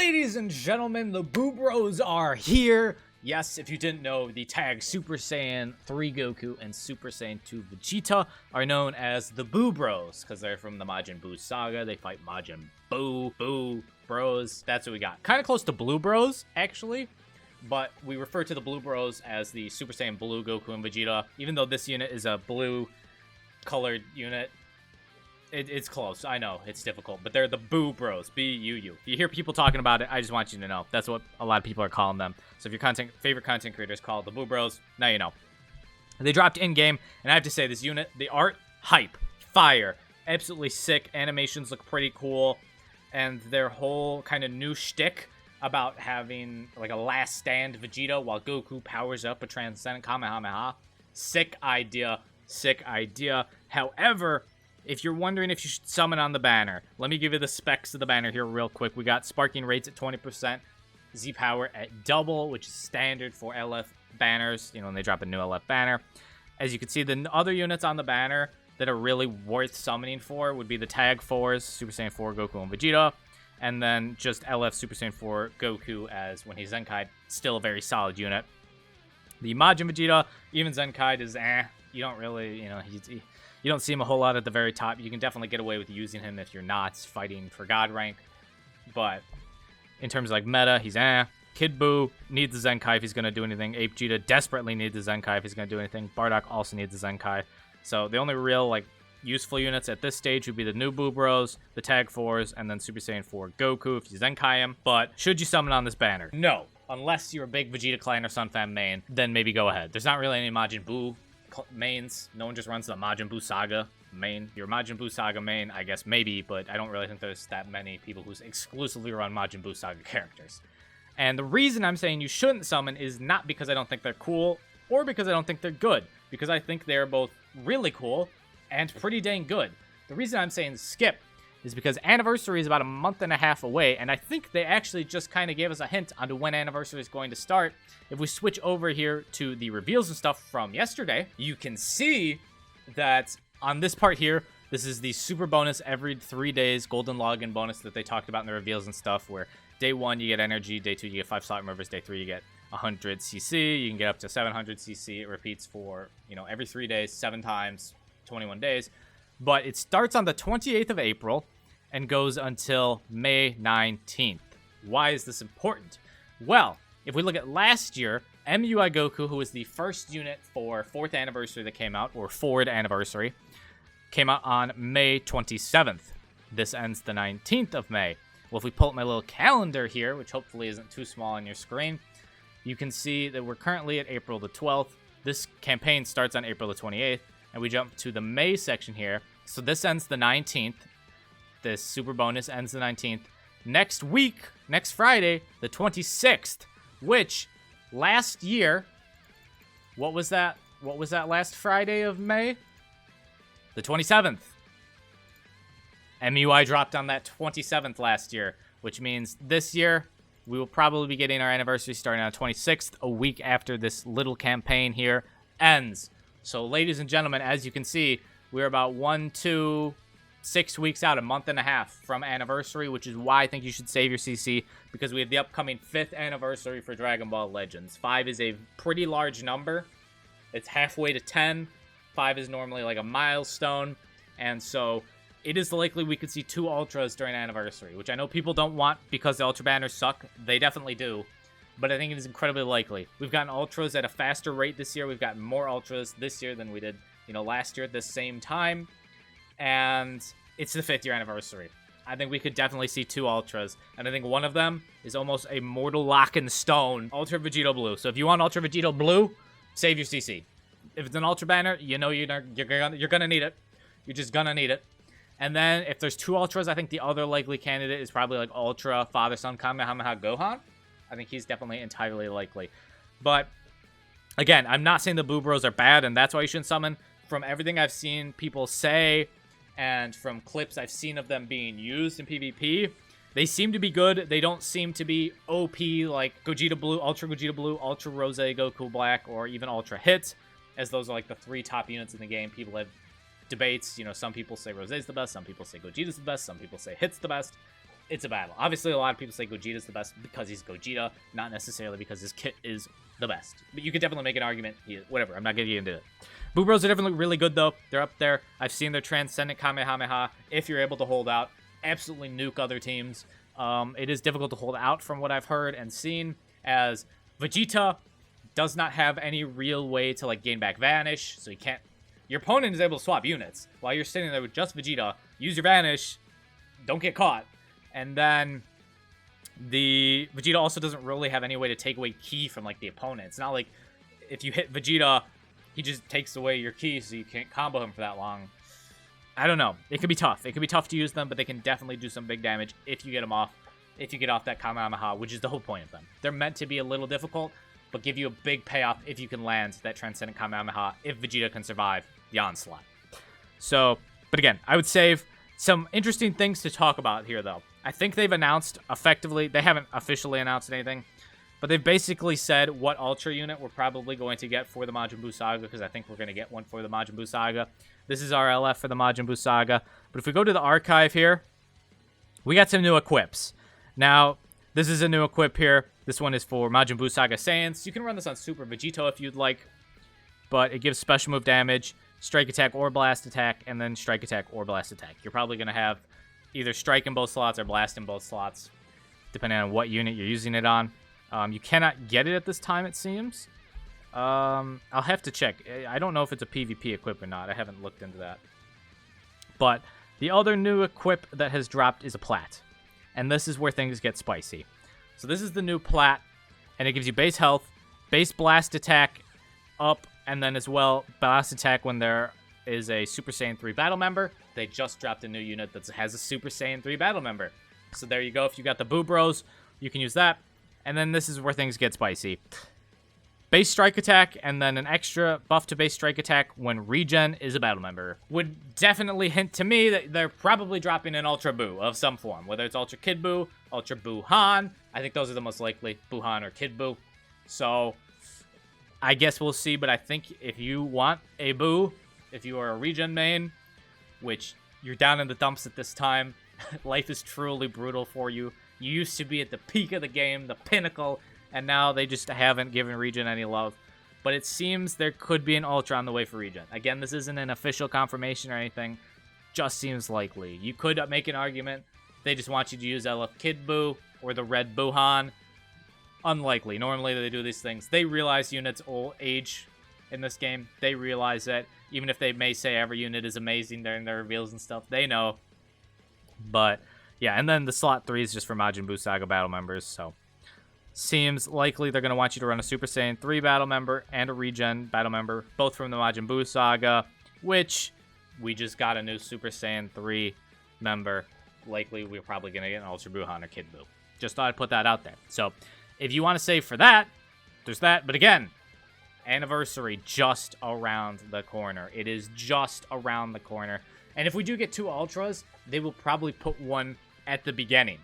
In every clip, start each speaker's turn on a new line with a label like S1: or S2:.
S1: Ladies and gentlemen, the Buu Bros are here. Yes, if you didn't know, the tag Super Saiyan 3 Goku and Super Saiyan 2 Vegeta are known as the Buu Bros because they're from the Majin Buu saga. They fight Majin Buu Bros. That's what we got. Kind of close to Blue Bros, actually. But we refer to the Blue Bros as the Super Saiyan Blue Goku and Vegeta. Even though this unit is a blue-colored unit, it's close. I know, it's difficult. But they're the Buu Bros. B-U-U. If you hear people talking about it, I just want you to know. That's what a lot of people are calling them. So if your favorite content creators call it the Buu Bros, now you know. They dropped in-game, and I have to say, this unit, the art, hype, fire. Absolutely sick. Animations look pretty cool. And their whole kind of new shtick about having like a last stand Vegeta while Goku powers up a transcendent Kamehameha. Sick idea. Sick idea. However, if you're wondering if you should summon on the banner, let me give you the specs of the banner here real quick. We got sparking rates at 20%, Z power at double, which is standard for LF banners, you know, when they drop a new LF banner. As you can see, the other units on the banner that are really worth summoning for would be the Tag 4s, Super Saiyan 4 Goku and Vegeta, and then just LF Super Saiyan 4 Goku as when he's Zenkai, still a very solid unit. The Majin Vegeta, even Zenkai is you don't really, you know, you don't see him a whole lot at the very top. You can definitely get away with using him if you're not fighting for God rank. But in terms of like meta, he's Kid Buu needs the Zenkai if he's going to do anything. Ape Vegeta desperately needs the Zenkai if he's going to do anything. Bardock also needs the Zenkai. So the only real like useful units at this stage would be the new Buu Bros, the Tag 4s, and then Super Saiyan 4 Goku if you Zenkai him. But should you summon on this banner? No. Unless you're a big Vegeta Clan or Sun Fan main, then maybe go ahead. There's not really any Majin Buu mains. No one just runs the Majin Buu Saga main. Your Majin Buu Saga main, I guess maybe, but I don't really think there's that many people who exclusively run Majin Buu Saga characters. And the reason I'm saying you shouldn't summon is not because I don't think they're cool or because I don't think they're good, because I think they're both really cool and pretty dang good. The reason I'm saying skip is because Anniversary is about a month and a half away, and I think they actually just kind of gave us a hint onto when Anniversary is going to start. If we switch over here to the reveals and stuff from yesterday, you can see that on this part here, this is the super bonus every 3 days golden login bonus that they talked about in the reveals and stuff, where day 1 you get energy, day 2 you get 5 slot removers, day 3 you get 100 CC, you can get up to 700 CC. It repeats for, you know, every 3 days, 7 times, 21 days. But it starts on the 28th of April and goes until May 19th. Why is this important? Well, if we look at last year, MUI Goku, who was the first unit for 4th anniversary that came out, or Forward anniversary, came out on May 27th. This ends the 19th of May. Well, if we pull up my little calendar here, which hopefully isn't too small on your screen, you can see that we're currently at April the 12th. This campaign starts on April the 28th, and we jump to the May section here. So this ends the 19th. This super bonus ends the 19th. Next week, next Friday, the 26th, which last year, what was that? What was that last Friday of May? The 27th. MUI dropped on that 27th last year, which means this year we will probably be getting our anniversary starting on the 26th, a week after this little campaign here ends. So, ladies and gentlemen, as you can see, we're about 6 weeks out, a month and a half from anniversary, which is why I think you should save your CC, because we have the upcoming 5th anniversary for Dragon Ball Legends. 5 is a pretty large number. It's halfway to 10. 5 is normally like a milestone, and so it is likely we could see 2 Ultras during anniversary, which I know people don't want because the Ultra banners suck. They definitely do, but I think it is incredibly likely. We've gotten Ultras at a faster rate this year. We've gotten more Ultras this year than we did, you know, last year at the same time. And it's the 5th year anniversary. I think we could definitely see 2 Ultras. And I think one of them is almost a mortal lock in stone. Ultra Vegeta Blue. So if you want Ultra Vegeta Blue, save your CC. If it's an Ultra banner, you know you're gonna need it. You're just gonna need it. And then if there's 2 Ultras, I think the other likely candidate is probably like Ultra Father-Son Kamehameha Gohan. I think he's definitely entirely likely. But again, I'm not saying the Buu Bros are bad, and that's why you shouldn't summon. From everything I've seen people say, and from clips I've seen of them being used in PvP, they seem to be good. They don't seem to be OP like Gogeta Blue, Ultra Rose Goku Black, or even Ultra Hit, as those are like the 3 top units in the game. People have debates. You know, some people say Rose's the best, some people say Gogeta's the best, some people say Hit's the best. it's a battle. Obviously, a lot of people say Gogeta's the best because he's Gogeta, not necessarily because his kit is the best. But you could definitely make an argument. Whatever, I'm not going to get into it. Buu Bros are definitely really good, though. They're up there. I've seen their Transcendent Kamehameha. If you're able to hold out, absolutely nuke other teams. It is difficult to hold out from what I've heard and seen, as Vegeta does not have any real way to, like, gain back Vanish, so you can't... Your opponent is able to swap units. While you're sitting there with just Vegeta, use your Vanish, don't get caught. And then the Vegeta also doesn't really have any way to take away ki from, like, the opponent. It's not like if you hit Vegeta, he just takes away your ki, so you can't combo him for that long. I don't know. It could be tough. It could be tough to use them, but they can definitely do some big damage if you get them off. If you get off that Kamehameha, which is the whole point of them. They're meant to be a little difficult, but give you a big payoff if you can land that Transcendent Kamehameha, if Vegeta can survive the onslaught. So, but again, I would save some interesting things to talk about here, though. I think they've announced, effectively, they haven't officially announced anything, but they've basically said what Ultra unit we're probably going to get for the Majin Buu Saga, because I think we're going to get one for the Majin Buu Saga. This is our LF for the Majin Buu Saga. But if we go to the archive here, we got some new equips. Now, this is a new equip here. This one is for Majin Buu Saga Saiyans. You can run this on Super Vegito if you'd like, but it gives special move damage, strike attack or blast attack, and then strike attack or blast attack. You're probably going to have either strike in both slots or blast in both slots, depending on what unit you're using it on. You cannot get it at this time, it seems. I'll have to check. I don't know if it's a PvP equip or not. I haven't looked into that. But the other new equip that has dropped is a Plat. And this is where things get spicy. So this is the new Plat, and it gives you base health, base blast attack up, and then as well, blast attack when there is a Super Saiyan 3 battle member. They just dropped a new unit that has a Super Saiyan 3 battle member. So there you go. If you got the Buu Bros, you can use that. And then this is where things get spicy. Base strike attack, and then an extra buff to base strike attack when regen is a battle member. Would definitely hint to me that they're probably dropping an Ultra Buu of some form. Whether it's Ultra Kid Buu, Ultra Buu Han. I think those are the most likely, Buu Han or Kid Buu. So, I guess we'll see, but I think if you want a Buu, if you are a regen main, which you're down in the dumps at this time, life is truly brutal for you. You used to be at the peak of the game, the pinnacle, and now they just haven't given regen any love. But it seems there could be an Ultra on the way for regen. Again, this isn't an official confirmation or anything. Just seems likely. You could make an argument. They just want you to use LF Kid Buu or the Red Buu Han. Unlikely. Normally they do these things. They realize units' old age in this game. They realize that even if they may say every unit is amazing during their reveals and stuff, they know. But yeah, and then the slot 3 is just for Majin Buu Saga battle members, so seems likely they're going to want you to run a Super Saiyan 3 battle member and a regen battle member, both from the Majin Buu Saga, which we just got a new Super Saiyan 3 member. Likely we're probably going to get an Ultra Buu Han or Kid Buu. Just thought I'd put that out there. So if you want to save for that, there's that. But again, anniversary just around the corner. It is just around the corner. And if we do get 2 Ultras, they will probably put one at the beginning.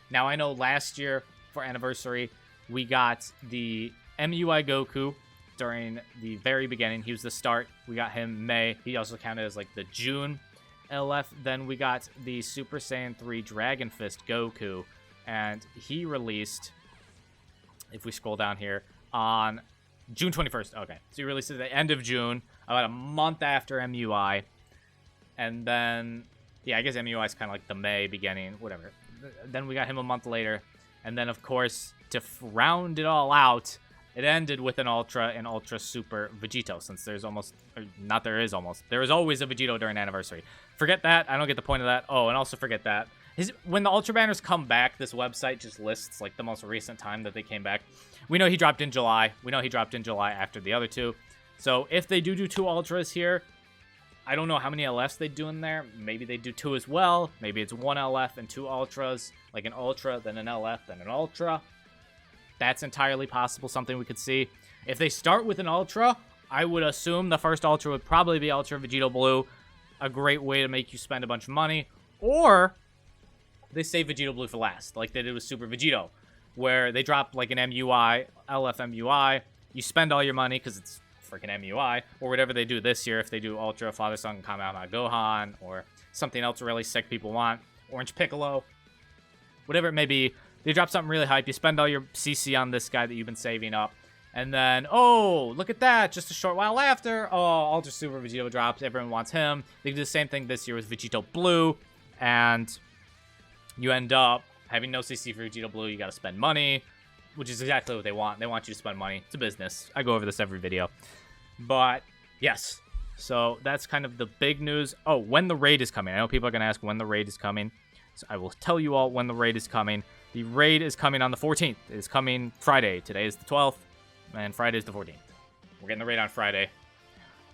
S1: Now, I know last year for anniversary, we got the MUI Goku during the very beginning. He was the start. We got him May. He also counted as like the June LF. Then we got the Super Saiyan 3 Dragon Fist Goku. And he released, if we scroll down here, on June 21st. Okay, so he released at the end of June, about a month after MUI. And then, yeah, I guess MUI is kind of like the May beginning, whatever. Then we got him a month later. And then, of course, to round it all out, it ended with an Ultra and Ultra Super Vegito, since there's almost, or not there is almost, there is always a Vegito during anniversary. Forget that. I don't get the point of that. Oh, and also forget that. When the Ultra banners come back, this website just lists, like, the most recent time that they came back. We know he dropped in July. We know he dropped in July after the other 2. So if they do 2 Ultras here, I don't know how many LFs they do in there. Maybe they do 2 as well. Maybe it's 1 LF and 2 Ultras. Like an Ultra, then an LF, then an Ultra. That's entirely possible, something we could see. If they start with an Ultra, I would assume the first Ultra would probably be Ultra Vegito Blue. A great way to make you spend a bunch of money. Or they save Vegito Blue for last, like they did with Super Vegito, where they drop like an MUI, LF MUI. You spend all your money because it's freaking MUI, or whatever they do this year. If they do Ultra Father Son Kamehameha Gohan, or something else really sick people want, Orange Piccolo, whatever it may be. They drop something really hype. You spend all your CC on this guy that you've been saving up. And then, oh, look at that. Just a short while after, oh, Ultra Super Vegeta drops. Everyone wants him. They do the same thing this year with Vegeta Blue. And you end up having no CC for Vegeta Blue. You got to spend money, which is exactly what they want. They want you to spend money. It's a business. I go over this every video. But, yes. So, that's kind of the big news. Oh, when the raid is coming. I know people are going to ask when the raid is coming. So, I will tell you all when the raid is coming. The raid is coming on the 14th. It is coming Friday. Today is the 12th. And Friday is the 14th. We're getting the raid on Friday.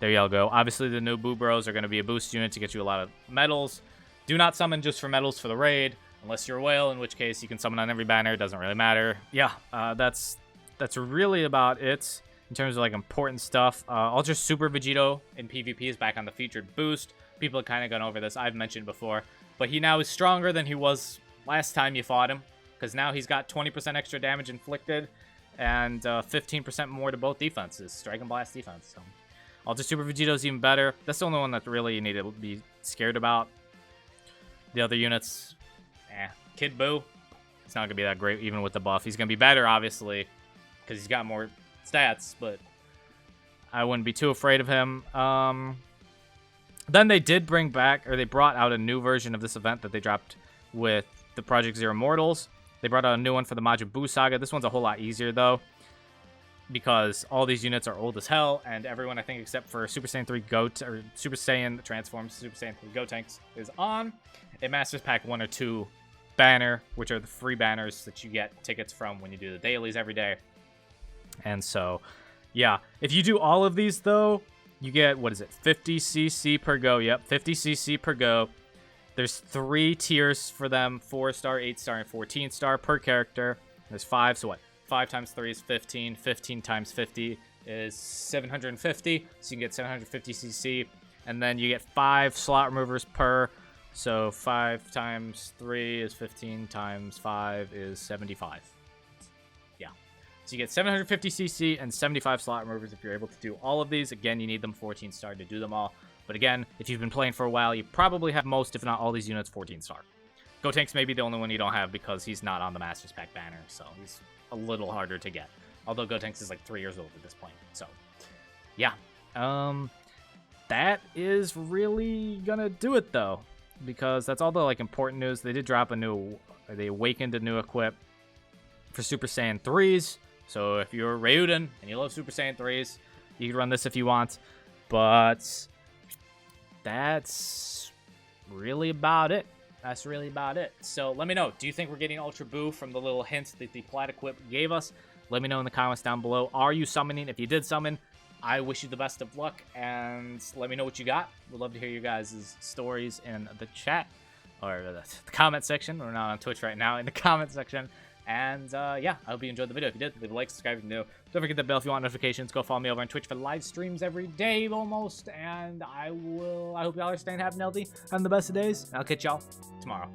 S1: There y'all go. Obviously, the new Buu Bros are going to be a boost unit to get you a lot of medals. Do not summon just for medals for the raid, unless you're a whale, in which case you can summon on every banner. It doesn't really matter. Yeah, that's really about it in terms of like important stuff. Ultra Super Vegeta in PvP is back on the featured boost. People have kind of gone over this. I've mentioned before, but he now is stronger than he was last time you fought him, because now he's got 20% extra damage inflicted. And 15% more to both defenses, strike and blast defense. So, Ultra Super Vegeta is even better. That's the only one that really you need to be scared about. The other units, Kid Buu, it's not going to be that great even with the buff. He's going to be better, obviously, because he's got more stats, but I wouldn't be too afraid of him. Then they did bring back, or they brought out a new version of this event that they dropped with the Project Zero Immortals. They brought out a new one for the Majin Buu Saga. This one's a whole lot easier, though, because all these units are old as hell, and everyone, I think, except for Super Saiyan 3 or Super Saiyan transforms, Super Saiyan 3 Gotenks, is on a Masters Pack 1 or 2 banner, which are the free banners that you get tickets from when you do the dailies every day. And so, yeah. If you do all of these, though, you get, what is it, 50 CC per go. Yep, 50 CC per go. There's 3 tiers for them, 4-star, 8-star, and 14-star per character. There's 5, so what? 5 times 3 is 15. 15 times 50 is 750, so you can get 750 CC. And then you get 5 slot removers per, so 5 times 3 is 15, times 5 is 75. Yeah. So you get 750 CC and 75 slot removers if you're able to do all of these. Again, you need them 14-star to do them all. But again, if you've been playing for a while, you probably have most, if not all, these units 14-star. Gotenks may be the only one you don't have because he's not on the Masters Pack banner, so he's a little harder to get. Although Gotenks is like 3 years old at this point, so yeah. That is really gonna do it though, because that's all the like important news. They did drop they awakened a new equip for Super Saiyan 3s. So if you're Ryuden and you love Super Saiyan 3s, you can run this if you want. But that's really about it. That's really about it. So let me know. Do you think we're getting Ultra Buu from the little hints that the Plat Equip gave us? Let me know in the comments down below. Are you summoning? If you did summon, I wish you the best of luck. And let me know what you got. We'd love to hear you guys' stories in the chat. Or the comment section. We're not on Twitch right now. In the comment section. And yeah, I hope you enjoyed the video. If you did, leave a like, subscribe if you're new. Don't forget the bell if you want notifications. Go follow me over on Twitch for live streams every day almost. And I hope y'all are staying happy and healthy, having the best of days. I'll catch y'all tomorrow.